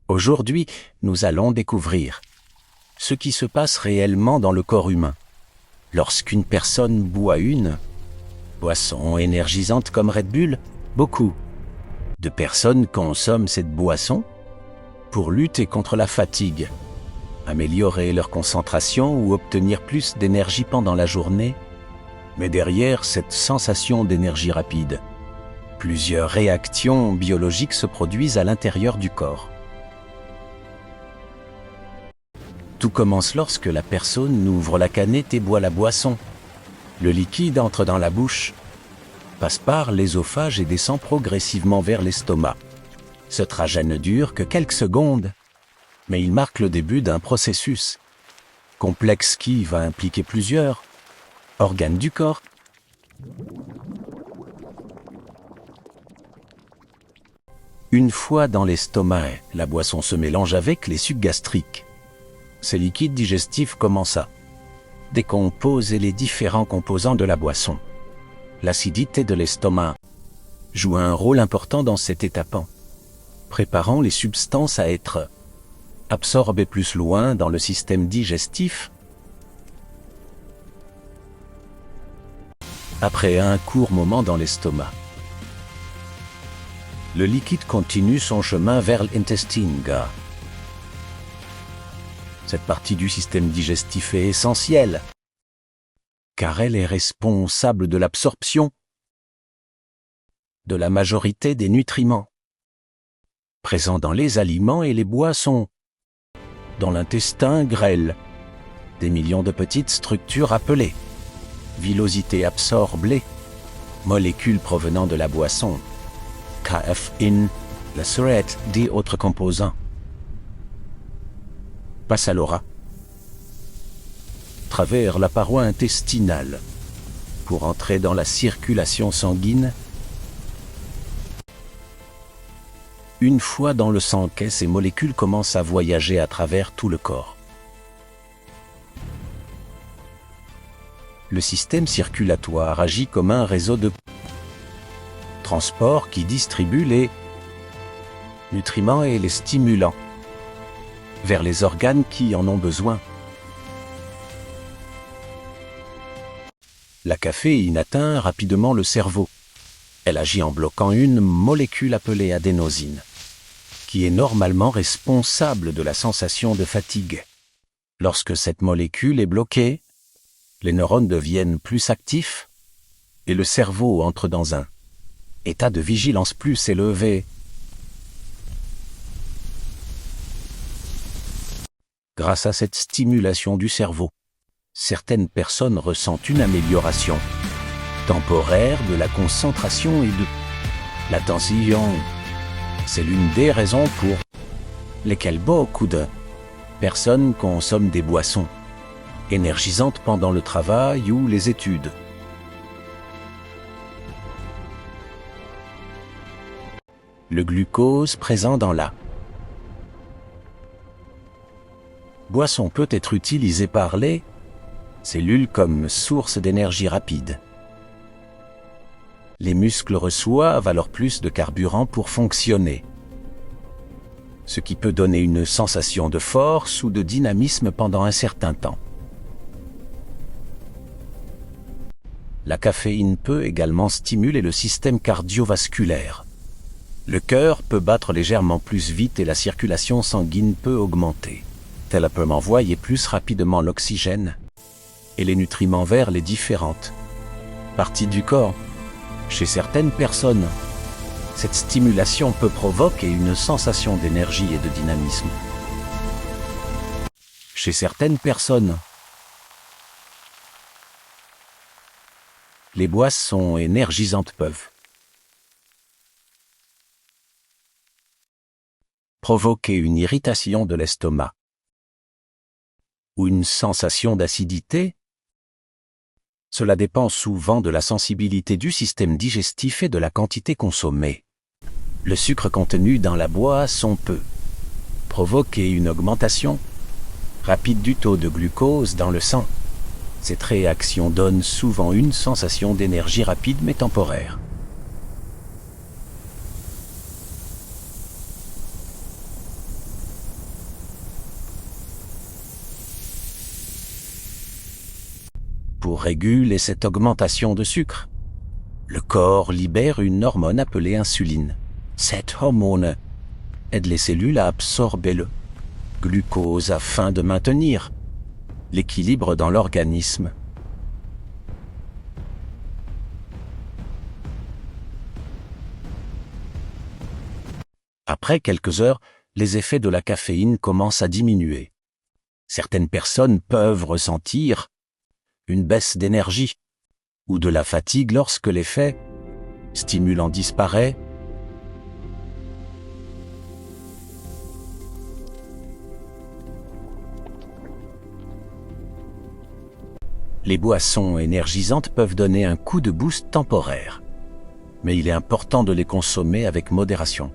Aujourd'hui, nous allons découvrir ce qui se passe réellement dans le corps humain lorsqu'une personne boit une boisson énergisante comme Red Bull. Beaucoup de personnes consomment cette boisson pour lutter contre la fatigue, améliorer leur concentration ou obtenir plus d'énergie pendant la journée. Mais derrière cette sensation d'énergie rapide, plusieurs réactions biologiques se produisent à l'intérieur du corps. Tout commence lorsque la personne ouvre la canette et boit la boisson. Le liquide entre dans la bouche, passe par l'ésophage et descend progressivement vers l'estomac. Ce trajet ne dure que quelques secondes, mais il marque le début d'un processus complexe qui va impliquer plusieurs organes du corps. Une fois dans l'estomac, la boisson se mélange avec les sucs gastriques. Ces liquides digestifs commencent à décomposer les différents composants de la boisson. L'acidité de l'estomac joue un rôle important dans cette étape, préparant les substances à être absorbées plus loin dans le système digestif. Après un court moment dans l'estomac, le liquide continue son chemin vers l'intestine gras. Cette partie du système digestif est essentielle, car elle est responsable de l'absorption de la majorité des nutriments présents dans les aliments et les boissons. Dans l'intestin grêle, des millions de petites structures appelées villosités absorbent les molécules provenant de la boisson, caféine, la surette, des autres composants. Passe à l'aura, travers la paroi intestinale, pour entrer dans la circulation sanguine. Une fois dans le sang, ces molécules commencent à voyager à travers tout le corps. Le système circulatoire agit comme un réseau de transport qui distribue les nutriments et les stimulants vers les organes qui en ont besoin. La caféine atteint rapidement le cerveau. Elle agit en bloquant une molécule appelée adénosine, qui est normalement responsable de la sensation de fatigue. Lorsque cette molécule est bloquée, les neurones deviennent plus actifs et le cerveau entre dans un état de vigilance plus élevé. Grâce à cette stimulation du cerveau, certaines personnes ressentent une amélioration temporaire de la concentration et de l'attention. C'est l'une des raisons pour lesquelles beaucoup de personnes consomment des boissons énergisantes pendant le travail ou les études. Le glucose présent dans la boisson peut être utilisé par les cellules comme source d'énergie rapide. Les muscles reçoivent alors plus de carburant pour fonctionner, ce qui peut donner une sensation de force ou de dynamisme pendant un certain temps. La caféine peut également stimuler le système cardiovasculaire. Le cœur peut battre légèrement plus vite et la circulation sanguine peut augmenter. Elle peut envoyer plus rapidement l'oxygène et les nutriments vers les différentes parties du corps. Chez certaines personnes, cette stimulation peut provoquer une sensation d'énergie et de dynamisme. Chez certaines personnes, les boissons énergisantes peuvent provoquer une irritation de l'estomac ou une sensation d'acidité. Cela dépend souvent de la sensibilité du système digestif et de la quantité consommée. Le sucre contenu dans la boisson peut provoquer une augmentation rapide du taux de glucose dans le sang. Cette réaction donne souvent une sensation d'énergie rapide mais temporaire. pour réguler cette augmentation de sucre. Le corps libère une hormone appelée insuline. Cette hormone aide les cellules à absorber le glucose afin de maintenir l'équilibre dans l'organisme. Après quelques heures, les effets de la caféine commencent à diminuer. Certaines personnes peuvent ressentir une baisse d'énergie ou de la fatigue lorsque l'effet stimulant disparaît. Les boissons énergisantes peuvent donner un coup de boost temporaire, mais il est important de les consommer avec modération.